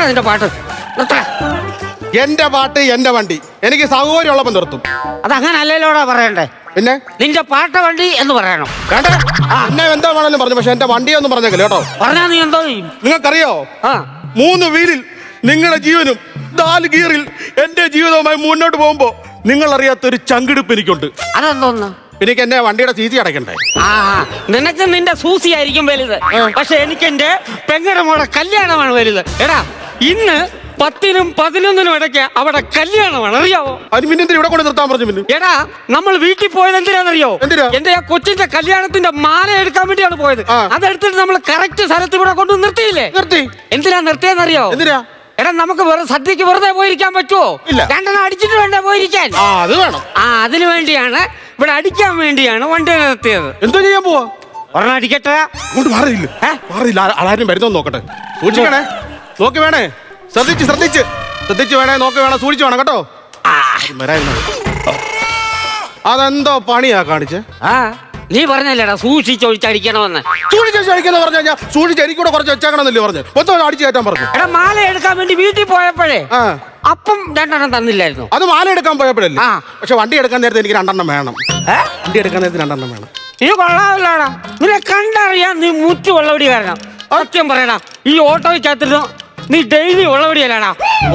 നിർത്തണം നിന്റെ പാട്ട്, നിർത്തണം. എന്റെ പാട്ട് എന്റെ വണ്ടി, എനിക്ക് സൗകര്യമുള്ളപ്പോൾ നിർത്തും. അതങ്ങനെ അല്ലല്ലോടാ പറയണ്ടേ. പിന്നെ നിന്റെ പാട്ട വണ്ടി എന്ന് പറയണം. വേണ്ട, എന്നെ എന്താ വേണമെങ്കിലും പറഞ്ഞു, പക്ഷെ എന്റെ വണ്ടിയൊന്നും പറഞ്ഞേക്കില്ല കേട്ടോ. പറഞ്ഞാ നീ എന്തോ ചെയ്യും? നിങ്ങൾക്കറിയോ, 3 വീലിൽ നിങ്ങളുടെ ജീവനും 4 ഗിയറിൽ എന്റെ ജീവിതവുമായി മുന്നോട്ട് പോകുമ്പോ നിങ്ങൾ അറിയാത്തൊരു ചങ്കിടിപ്പ് എനിക്കുണ്ട്. അതെന്തോന്ന്? എനിക്ക് എന്നെ വണ്ടിയുടെ സീസി അടയ്ക്കണ്ടേ? നിനക്ക് നിന്റെ സൂസി ആയിരിക്കും വലുത്, പക്ഷെ എനിക്ക് എന്റെ പെങ്ങളുടെ മോടെ കല്യാണമാണ് വലുത്. എടാ, ഇന്ന് 10-നും 11-നും ഇടയ്ക്ക് അവിടെ കല്യാണമാണ്, അറിയാവോ? അത് പിന്നെ ഇവിടെ കൊണ്ട് നിർത്താൻ പറഞ്ഞു. പിന്നെ എടാ, നമ്മൾ വീട്ടിൽ പോയത് എന്തിനാണെന്നറിയോ? എന്റെ ആ കൊച്ചിന്റെ കല്യാണത്തിന്റെ മാല എടുക്കാൻ വേണ്ടിയാണ് പോയത്. അതെടുത്തിട്ട് നമ്മൾ കറക്റ്റ് സ്ഥലത്ത് ഇവിടെ കൊണ്ട് നിർത്തിയില്ലേ? നിർത്തി. എന്തിനാ നിർത്തിയെന്നറിയോ? എന്തിനാ? എടാ, നമുക്ക് സദ്യക്ക് വെറുതെ പോയിരിക്കാൻ പറ്റുമോ? ഇല്ല. 2 അടിച്ചിട്ട് വേണ്ട പോയിരിക്കാൻ. അത് വേണം. അതിനു വേണ്ടിയാണ്, ഇവിടെ അടിക്കാൻ വേണ്ടിയാണ് വണ്ടി നിർത്തിയത്. എന്തോ ചെയ്യാൻ പോവാ? ഒരെണ്ണം അടിക്കട്ടെ. അങ്ങോട്ട് മാറിയില്ല, മാറിയില്ല. ആരും വരുന്നോ നോക്കട്ടെ. സൂക്ഷിക്കണേ, നോക്കി വേണേ, ശ്രദ്ധിച്ച് വേണേ, നോക്കി വേണം, സൂക്ഷിച്ചു വേണം കേട്ടോ. അതെന്തോ പണിയാ കാണിച്ചേ? നീ പറഞ്ഞല്ലേടാ സൂക്ഷിച്ചൊഴിച്ചടിക്കണമെന്ന്. സൂക്ഷിച്ചടിക്കുന്ന പറഞ്ഞു കഴിഞ്ഞാൽ സൂക്ഷിച്ച് എനിക്കൂടെ കുറച്ച് വെച്ചേക്കണമെന്നല്ലേ പറഞ്ഞു. മൊത്തം അടിച്ചു കയറ്റാൻ പറഞ്ഞു. എടാ, മാല എടുക്കാൻ വേണ്ടി വീട്ടിൽ പോയപ്പോഴേ അപ്പം 2 തന്നില്ലായിരുന്നു. അത് മാല എടുക്കാൻ പോയപ്പോഴല്ലേ? പക്ഷെ വണ്ടി എടുക്കാൻ നേരത്തെ എനിക്ക് 2 വേണം. വണ്ടി എടുക്കാൻ നേരത്തെ 2 വേണം. നീ കൊള്ളാവില്ലാടാ, നിന്നെ കണ്ടറിയാൻ നീ മുറ്റു വെള്ളവടി കാരണം. സത്യം പറയടാ, ഈ ഓട്ടോയിൽ ചാത്തിരുന്നു നീ ഡെയിലി ഉള്ളവടിയല്ലേടാ?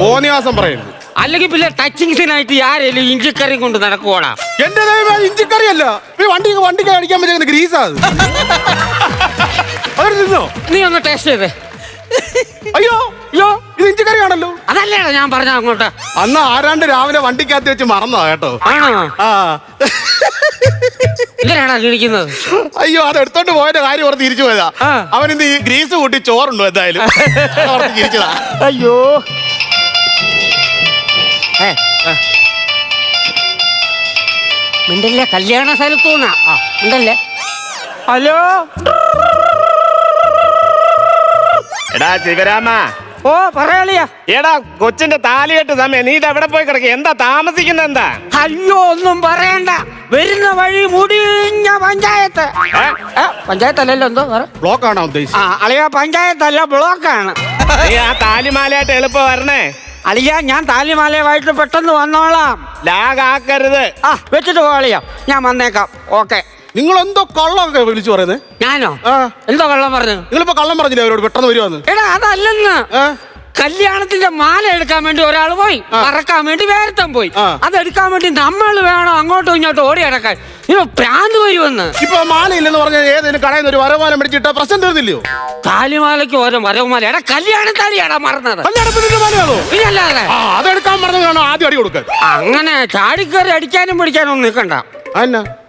ഓനിയാസം പറയുന്നു. അല്ലെങ്കിൽ പിന്നെ ടച്ചിങ്സിനായിട്ട് ആരേലും ഇഞ്ചിക്കറി കൊണ്ട് നടക്കുവാടാ? എന്റെ ഇഞ്ചിക്കറി അല്ല, വണ്ടിക്ക് അടിക്കാൻ പറ്റുന്ന ഗ്രീസാ. നീ ഒന്ന് ടേസ്റ്റ് ചെയ്തേ. അയ്യോ ഇത് ഇഞ്ചിക്കറി ആണല്ലോ. അതല്ലേടാ ഞാൻ പറഞ്ഞ അങ്ങോട്ട്. അന്ന് ആരാണ്ട് രാവിലെ വണ്ടിക്കകത്ത് വെച്ച് മറന്നോ കേട്ടോ. ആണോ? എന്തിനാടാ കിണിക്കുന്നത്? അയ്യോ, അത് എടുത്തോണ്ട് പോയതിന്റെ കാര്യം ഓർത്ത് തിരിച്ചു പോയതാ. അവനിന്ന് ഈ ഗ്രീസ് കൂട്ടി ചോറുണ്ടോ എന്തായാലും തിരിച്ചതാ. അയ്യോ, മിണ്ടല്ലേ, കല്യാണ സ്ഥലത്തൂന്നാ. മിണ്ടല്ലേ. ഹലോ, എടാ ശിവരാമ. ഓ പറയാളിയാ. എടാ, കൊച്ചിന്റെ താലികെട്ട് സമയം, നീ ഇതെവിടെ പോയി കിടക്ക? എന്താ താമസിക്കുന്ന? എന്താ? അയ്യോ, ഒന്നും പറയണ്ട. വരുന്ന വഴി മുടിഞ്ഞ പഞ്ചായത്ത്. പഞ്ചായത്തല്ലല്ലോ, എന്തോ ബ്ലോക്ക് ആണോ ഉദ്ദേശിച്ചത്? അളിയ, പഞ്ചായത്തല്ല, ബ്ലോക്കാണ്. നീ ആ താലിമാലയായിട്ട് എളുപ്പം വരണേ. അളിയ, ഞാൻ താലിമാലയുമായിട്ട് പെട്ടെന്ന് വന്നോളാം. ലാഗാക്കരുത്. വെച്ചിട്ട് പോളിയാ, ഞാൻ വന്നേക്കാം. ഓക്കെ. നിങ്ങൾ എന്തോ കള്ളമൊക്കെ വിളിച്ചു പറയുന്നത്? ഞാനോ? എന്തോ കള്ളം പറഞ്ഞു? നിങ്ങളിപ്പോ കള്ളം പറഞ്ഞില്ലേ അവരോട് പെട്ടെന്ന് വരുവാന്ന്? എടാ, അതല്ലെന്ന്. കല്യാണത്തിന്റെ മാല എടുക്കാൻ വേണ്ടി ഒരാൾ പോയി, പറക്കാൻ വേണ്ടി വേരത്തം പോയി. അതെടുക്കാൻ വേണ്ടി നമ്മൾ വേണം അങ്ങോട്ടും ഇങ്ങോട്ടും ഓടി അടക്കാൻ. ഇപ്പൊ പ്രാന്ത് വരുമെന്ന്. ഇപ്പൊ മാല ഇല്ലെന്ന് പറഞ്ഞാൽ ഏതെങ്കിലും കടയിൽ നിന്ന് ഒരു വരമാല മേടിച്ചിട്ട് പ്രശ്നം തീർന്നില്ലയോ? താലിമാലയ്ക്ക് ഓരോ വരവുമാല. എടാ, കല്യാണ താലിയാടാ മറന്നത്. ഇതല്ലാതെ അതെടുക്കാൻ പറഞ്ഞതാണോ ആദ്യം അടി കൊടുക്കാൻ? അങ്ങനെ ചാടിക്കറി അടിക്കാനും പിടിക്കാനും ഒന്നും നിൽക്കണ്ട.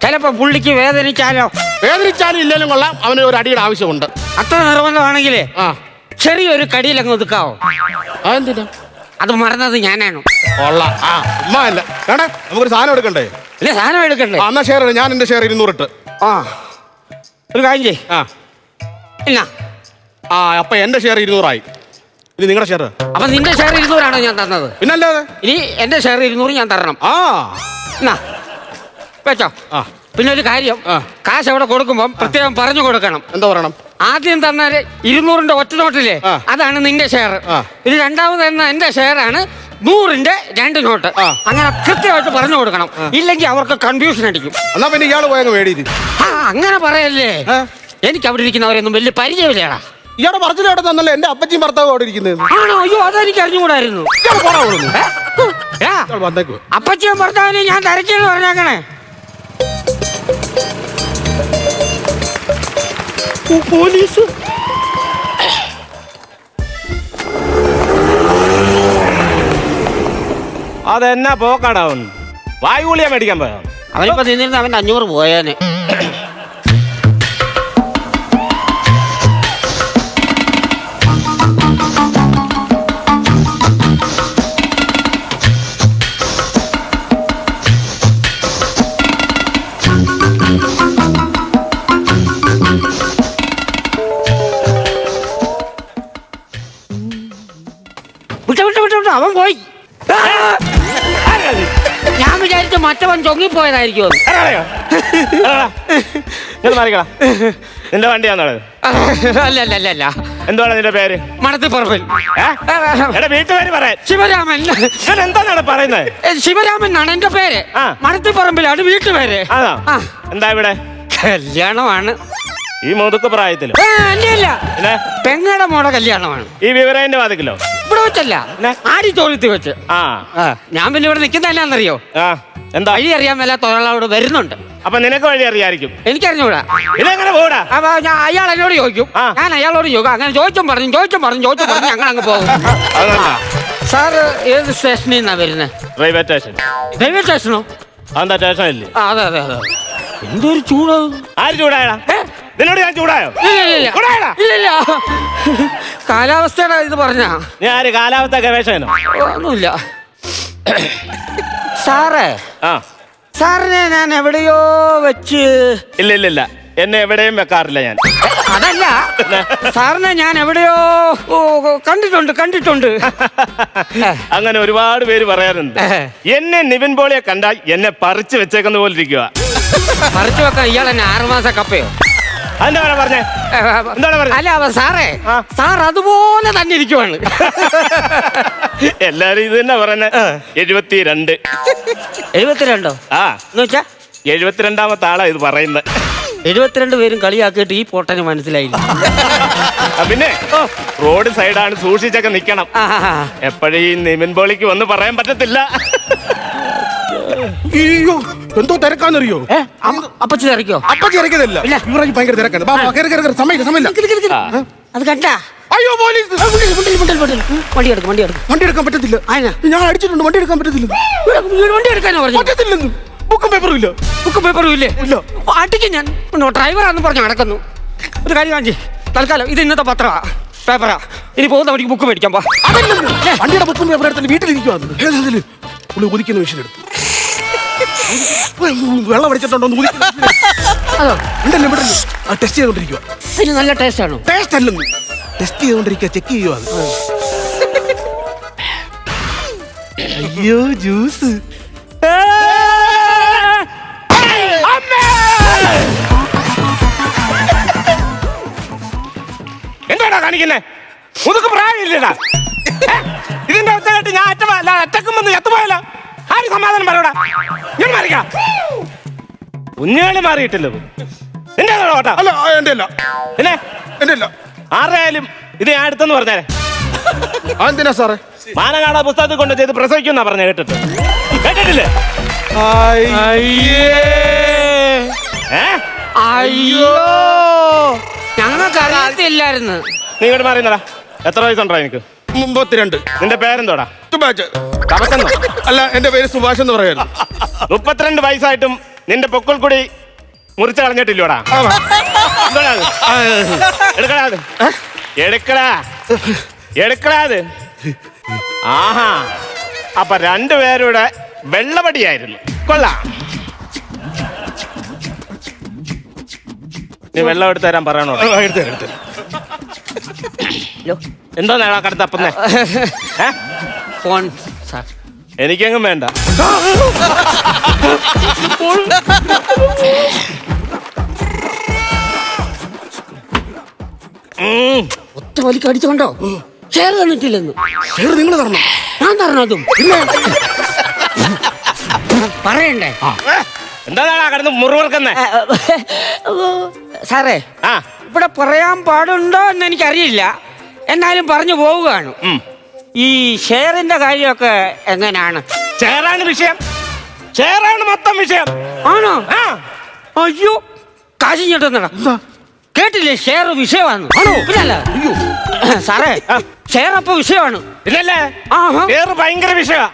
ചിലപ്പോ പുള്ളിക്ക് വേദനിച്ചാലോ? വേദനിച്ചാലും ഇല്ലെങ്കിലും കൊള്ളാം, അവന് ഒരു അടിയുടെ ആവശ്യമുണ്ട്. അത്ര നിർബന്ധമാണെങ്കിലേ ചെറിയൊരു കടിയിൽ അങ്ങ് ഒതുക്കാവോ? അതെന്തിനാ? അത് മറന്നത് ഞാനാണ്. അല്ല, നമുക്കൊരു സാധനം എടുക്കണ്ടേ? ഇല്ല, സാധനം എടുക്കണ്ടേ? എന്നാ ഷെയർ, ഞാൻ എന്റെ ഷെയർ 200 ഇട്ട്. ഒരു കാര്യം ചെയ്. ഇല്ല, അപ്പൊ എന്റെ ഷെയർ 200 ആയി. ഇനി നിങ്ങളുടെ ഷെയർ. അപ്പൊ നിന്റെ ഷെയർ 200 ആണോ ഞാൻ തന്നത്? പിന്നല്ലാതെ. ഇനി എന്റെ ഷെയർ 200 ഞാൻ തരണം. എന്നാ വെച്ചോ. പിന്നെ ഒരു കാര്യം, കാശ് അവിടെ കൊടുക്കുമ്പോ പ്രത്യേകം പറഞ്ഞു കൊടുക്കണം. എന്താ പറയണം? ആദ്യം തന്നാല് 200ന്റെ ഒറ്റ നോട്ടില്ലേ, അതാണ് നിന്റെ ഷെയർ. ഇത് രണ്ടാമത് തന്ന എന്റെ ഷെയർ ആണ് 100ന്റെ 2 നോട്ട്. അങ്ങനെ കൃത്യമായിട്ട് പറഞ്ഞു കൊടുക്കണം, ഇല്ലെങ്കിൽ അവർക്ക് കൺഫ്യൂഷൻ അടിക്കും. എന്നാ പിന്നെ ഇയാള് പോയങ്ങ് മേടിയിട്ട്. അങ്ങനെ പറയല്ലേ, എനിക്ക് അവിടെ ഇരിക്കുന്നവരെയൊന്നും വലിയ പരിചയമില്ലേടാ. ഇയാളെ പറച്ചിൽ അവിടെ തന്നല്ലേ എന്റെ അപ്പച്ചിയും ഭർത്താവും അവിടെ ഇരിക്കുന്നത്. ആണോ? അയ്യോ, അതെനിക്ക് അറിഞ്ഞുകൂടായിരുന്നു. അപ്പച്ചിയും ഭർത്താവിനെ ഞാൻ തിരക്കിയെന്ന് പറഞ്ഞേക്കണേ. പോലീസ്. അതെന്നാ പോക്കാടാവൻ? വായുഗുളിയാ മേടിക്കാൻ പോയാ? അവനിപ്പോ നിന്നിരുന്ന അവൻ 500 പോയാന്. അവൻ പോയി. ഞാൻ വിചാരിച്ചു മറ്റവൻ ചൊങ്ങിപ്പോയതായിരിക്കും. നിന്റെ വണ്ടിയാണത്? അല്ല അല്ല അല്ല അല്ല. എന്തുവാണ് നിന്റെ പേര്? മണത്തിപ്പറമ്പിൽ. എടാ വീട്ടുപേര് പറയാൻ. ശിവരാമൻ. ഞാൻ എന്താണ് പറയുന്നത്? ശിവരാമൻ എന്നാണ് എന്റെ പേര്. മണത്തിപ്പറമ്പിലാണ് വീട്ടുപേര്. ആണോ? എന്താ ഇവിടെ കല്യാണമാണ്. ഈ മുതുക്ക് പ്രായത്തിലോ? അല്ല, പെങ്ങടെ മോടെ കല്യാണമാണ്. ഈ വിവരന്റെ വാതിക്കലോ? ഇവിടെ വെച്ചല്ല, ആടി തോളത്തി വെച്ച്. ഞാൻ പിന്നെ ഇവിടെ നിൽക്കുന്ന എന്നാന്നറിയോ? എന്താ വഴി അറിയാൻ മേലാത്ത ഒരാളോട് വരുന്നുണ്ട്. അപ്പൊ നിനക്ക് വഴി അറിയായിരിക്കും. എനിക്കറിഞ്ഞൂടാ. ഇതെങ്ങനെ പോടാ? അപ്പൊ അയാൾ എന്നോട് ചോദിക്കും, ഞാൻ അയാളോട് ചോദിക്കും. അങ്ങനെ ചോദിച്ചും പറഞ്ഞു ഞങ്ങൾ അങ്ങ് പോകും. സാറ് ഏത് സ്റ്റേഷനിൽ നിന്നാ വരുന്നത്? Railway station. റെയിൽവേ സ്റ്റേഷനോ? എന്താ സ്റ്റേഷൻ ഇല്ലേ? അതെ അതെ അതെ. എന്തൊരു ചൂട്! ആര് ചൂടായടാ? നിന്നോട് ഞാൻ ചൂടായോ? ഇല്ല, കാലാവസ്ഥയുടെ ഇത് പറഞ്ഞ. നീ ആര് കാലാവസ്ഥ ഗവേഷകനോ? ഒന്നുമില്ല സാറേ. സാറിനെ ഞാൻ എവിടെയോ വെച്ച്. ഇല്ല, എന്നെ എവിടെയും വെക്കാറില്ല ഞാൻ. അതല്ല, സാറിനെ ഞാൻ എവിടെയോ കണ്ടിട്ടുണ്ട്. അങ്ങനെ ഒരുപാട് പേര് പറയാറുണ്ട്. എന്നെ നിവിൻ പോളിയെ കണ്ടാൽ എന്നെ പറിച്ചു വെച്ചേക്കുന്ന പോലെ ഇരിക്കുക. പറിച്ചു വെക്കാൻ ഇയാൾ എന്നെ 6 മാസം കപ്പയോ? എന്താണ് പറഞ്ഞേ? അല്ല സാറേ, സാർ അതുപോലെ തന്നെ ഇരിക്കുവാണ്. എല്ലാരും ഇത് തന്നെ പറയുന്നത്. 72. 72? എന്ന് വെച്ചാ 72ാമത്തെ ആളാ ഇത് പറയുന്നത്. 72 പേരും കളിയാക്കിയിട്ട് ഈ പൊട്ടന് മനസ്സിലായില്ല. പിന്നെ റോഡ് സൈഡാണ്, സൂക്ഷിച്ചൊക്കെ നിക്കണം. എപ്പോഴും ഈ നിവിൻ പോളിക്ക് വന്ന് പറയാൻ പറ്റത്തില്ല. അയ്യോ, എന്തോ തിരക്കാന്നറിയോ? അപ്പച്ചി തിരക്കോ? അപ്പച്ചി തിരക്കതല്ല, ഇവരായി ഭയങ്കര തിരക്കാണ്. സമയമില്ല. അത് കണ്ടാ? അയ്യോ പോലീസ്! വണ്ടി എടുക്കാൻ പറ്റത്തില്ല. ഞാൻ അടിച്ചിട്ടുണ്ട്, വണ്ടി എടുക്കാൻ പറ്റത്തില്ല. വണ്ടി എടുക്കാനോ പറഞ്ഞു? പറ്റത്തില്ലെന്ന്. ബുക്കും പേപ്പറും ഇല്ല. ബുക്കും പേപ്പറും ഇല്ലേ? അടിക്കും ഞാൻ. ഡ്രൈവറാന്ന് പറഞ്ഞു നടക്കുന്നു. ഒരു കാര്യം കാണിച്ച്, തൽക്കാലം ഇത് ഇന്നത്തെ പത്രമാ, പേപ്പറാ. ഇനി പോകുന്ന വഴിക്ക് ബുക്ക് മേടിക്കാൻ പോ. വണ്ടിയുടെ ബുക്കും പേപ്പർ എടുത്തിട്ട് വീട്ടിലിരിക്കുവാന്ന്. ഒതുക്കുന്ന മെഷീൻ എടുത്തു. വെള്ളം അടിച്ചിട്ടുണ്ടോ? ടെസ്റ്റ് ചെയ്തോണ്ടിരിക്കുക. അതിന് നല്ല ടേസ്റ്റ് ആണോ? ടേസ്റ്റ് അല്ലെന്ന്, ടെസ്റ്റ് ചെയ്തോണ്ടിരിക്കുക, ചെക്ക് ചെയ്യുക. അയ്യോ ജ്യൂസ്! എന്താടാ കാണിക്കുന്നേ? മുതുക്ക് പ്രായമില്ലടാ. ഇതിന്റെ അവസ്ഥ കേട്ട് ഞാൻ അറ്റക്കും വന്ന് എത്തുപോയല്ലോ. ആര് സമാധാനം പറയൂടാ? ഞാൻ മാറിക്കാം. കുഞ്ഞുകളി മാറിയിട്ടില്ല. എന്റെ ഓട്ടാ? അല്ല, എന്റെ അല്ല. പിന്നെ എന്റെ അല്ല. ആരായാലും ഇത് ഞാൻ അടുത്തെന്ന് പറഞ്ഞേരെ. അതെന്തിനാ സാറേ? മാനകാട പുസ്തകത്തിൽ കൊണ്ട് ചെയ്ത് പ്രസവിക്കുന്നാ പറഞ്ഞ കേട്ടിട്ടില്ലേ? അയ്യോ, ഞങ്ങൾക്ക് അറിയത്തില്ലായിരുന്നു. നീ ഇങ്ങോട്ട് മാറിയുന്നടാ. എത്ര വയസ്സുണ്ടോ എനിക്ക്? 32. നിന്റെ പേരെന്തോടാ? സുഭാഷ്. കവക്കെന്നോ? അല്ല, എന്റെ പേര് സുഭാഷ് എന്ന് പറയായിരുന്നു. 32 വയസ്സായിട്ടും നിന്റെ പൊക്കിൾ കൂടി മുറിച്ച് കളഞ്ഞിട്ടില്ലോടാ? എടുക്കടാത്. ആഹാ, അപ്പൊ 2 പേരുടെ വെള്ളപടിയായിരുന്നു. കൊള്ളാം. നീ വെള്ളം എടുത്തു തരാൻ പറയണോ? എന്തോ നേടാ കടുത്തപ്പന്നേ? Phone sir. എനിക്കെങ്ങും വേണ്ട. ഒറ്റ വലിക്ക് അടിച്ചോണ്ടോ? ഷെയർ തന്നിട്ടില്ലെന്ന്. ഷെയർ നിങ്ങൾ തരണം. ഞാൻ തരണതും പറയണ്ടേ? എന്താ കടന്ന് മുറിവർക്കുന്നേ? സാറേ, ഇവിടെ പറയാൻ പാടുണ്ടോ എന്ന് എനിക്കറിയില്ല, എന്നാലും പറഞ്ഞു പോവുകയാണ്. ഈ ഷെയറിന്റെ കാര്യമൊക്കെ എങ്ങനെയാണ്? ഷെയറാണ് വിഷയം. ഷെയറാണ് മൊത്തം വിഷയം. ആണോ? അയ്യോ, കാശ് ഞെട്ടുന്നടാ. കേട്ടില്ലേ? ഷെയർ വിഷയമാണ്. സാറേ, ഷെയർ അപ്പൊ വിഷയമാണ്. ഇല്ലല്ലേ? ഷെയർ ഭയങ്കര വിഷയമാ.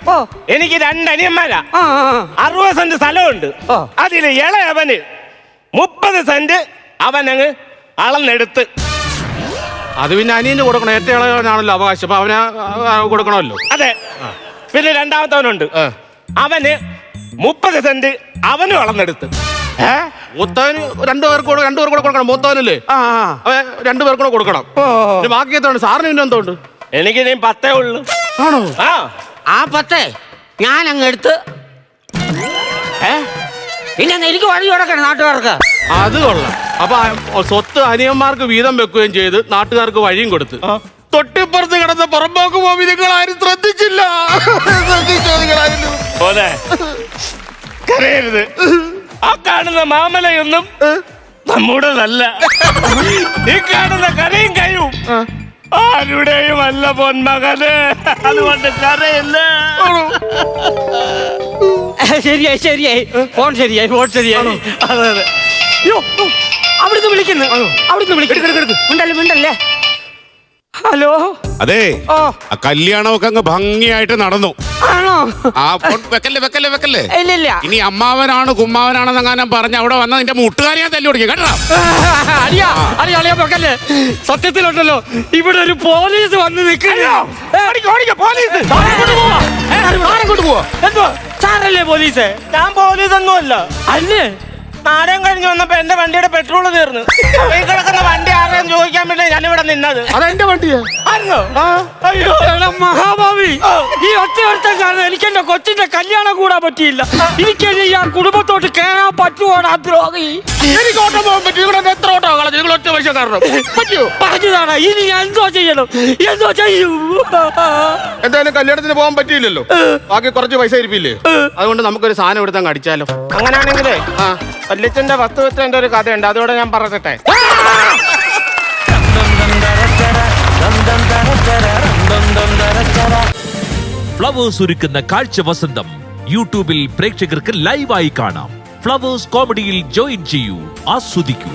എനിക്ക് 2 അനിയന്മാരാ. 60 സെന്റ് സ്ഥലമുണ്ട്. അതില് ഇളയവന് 30 സെന്റ് അവനങ്ങ് അളന്നെടുത്ത്. അത് പിന്നെ അനിയന് കൊടുക്കണം. ഏറ്റവും ഇളയവനാണല്ലോ അവകാശം, അപ്പൊ അവന് കൊടുക്കണമല്ലോ. അതെ. പിന്നെ രണ്ടാമത്തവനുണ്ട്, അവന് 30 സെന്റ് അവനും അളന്നെടുത്ത്. മൂത്തവന് 2 പേർക്ക് കൊടുക്കണം. മൂത്തവനല്ലേ? 2 പേർക്ക് കൂടെ കൊടുക്കണം. ബാക്കി എത്രയാണ് സാറിന്? പിന്നെ എന്തോണ്ട്? എനിക്ക് ഇനി 10 ഉള്ളു. ആണോ? ആ 10 ഞാൻ അങ്ങ് എടുത്ത്. പിന്നെ എനിക്ക് വഴി കൊടുക്കണം നാട്ടുകാർക്ക്. അത് കൊള്ളാം. അപ്പൊ സ്വത്ത് അനിയന്മാർക്ക് വീതം വെക്കുകയും ചെയ്ത് നാട്ടുകാർക്ക് വഴിയും കൊടുത്ത് തൊട്ടിപ്പുറത്ത് കിടന്ന പുറമ്പോക്ക് പോയി നിങ്ങൾ ആരും ശ്രദ്ധിച്ചില്ല. ശ്രദ്ധിച്ചോ നിങ്ങളാരും? പോലെ കരയരുത്. ആ കാണുന്ന മാമലയൊന്നും നമ്മുടേതല്ല. ഈ കാണുന്ന കരയും കയ്യും ആരുടെയും അല്ല പൊന്മകന്. അതുകൊണ്ട് കരയില്ല. ശരിയായി ശരിയായി ഫോൺ ശരിയായി അതെ അതെ. അയ്യോ അവിടുന്ന് വിളിക്കുന്നു. മിണ്ടല്ലേ ഹലോ. അതെ, ഓ ആ കല്യാണമൊക്കെ അങ്ങ് ഭംഗിയായിട്ട് നടന്നു. ആണോ? ആ ഫോൺ വെക്കല്ലേ. ഇല്ല ഇനി അമ്മാവനാണ് കുമ്മാവനാണെന്ന് അങ്ങനെ പറഞ്ഞ അവിടെ വന്ന നിന്റെ മുട്ടുകാരി ഞാൻ തല്ലി കൊടുക്കും കേട്ടോ. അറിയാ വെക്കല്ലേ. സത്യത്തിലുണ്ടല്ലോ ഇവിടെ ഒരു പോലീസ് വന്ന് നിൽക്കുന്നു. പോലീസ് സാറല്ലേ പോലീസ്? ഞാൻ പോലീസൊന്നും അല്ല. അല്ലേ? നാടകം കഴിഞ്ഞ് വന്നപ്പോ എന്റെ വണ്ടിയുടെ പെട്രോൾ തീർന്നു. ഈ കിടക്കുന്ന വണ്ടി ആരെയും ചോദിക്കാൻ വേണ്ടി ഞാനിവിടെ നിന്നത്. അതെന്റെ വണ്ടിയാ. ആയിരുന്നോ? അയ്യോ എടാ മഹാഭാവി, ഈ ഒറ്റ കാരണം എനിക്ക് എന്റെ കൊച്ചിന്റെ കല്യാണം കൂടാൻ പറ്റിയില്ല. എനിക്ക് ആ കുടുംബത്തോട്ട് കേറാൻ പറ്റുവാണ് ആ ദ്രോഹി. എനിക്ക് ഓട്ടം പോകാൻ പറ്റും. ഇവിടെ എത്ര ഓട്ടോ കളഞ്ഞു നിങ്ങൾ ഒറ്റ പൈസ കാരണം പറ്റുമോ? പറഞ്ഞതാണ്. ഇനി ഞാൻ എന്തോ ചെയ്യണം? എന്തായാലും കല്യാണത്തിന് പോകാൻ പറ്റിയില്ലല്ലോ. ബാക്കി കുറച്ച് പൈസ ഇരിപ്പില്ലേ? അതുകൊണ്ട് നമുക്കൊരു സാധനം എടുത്ത് അങ്ങ് അടിച്ചാലോ? അങ്ങനെയാണെങ്കിലേ വല്യച്ഛന്റെ വസ്തുവത്തിന്റെ ഒരു കഥയുണ്ട്, അതോടെ ഞാൻ പറഞ്ഞിട്ടെ. ഫ്ലവേഴ്സ് ഒരുക്കുന്ന കാഴ്ച വസന്തം യൂട്യൂബിൽ പ്രേക്ഷകർക്ക് ലൈവായി കാണാം. ഫ്ലവേഴ്സ് കോമഡിയിൽ ജോയിൻ ചെയ്യൂ, ആസ്വദിക്കൂ.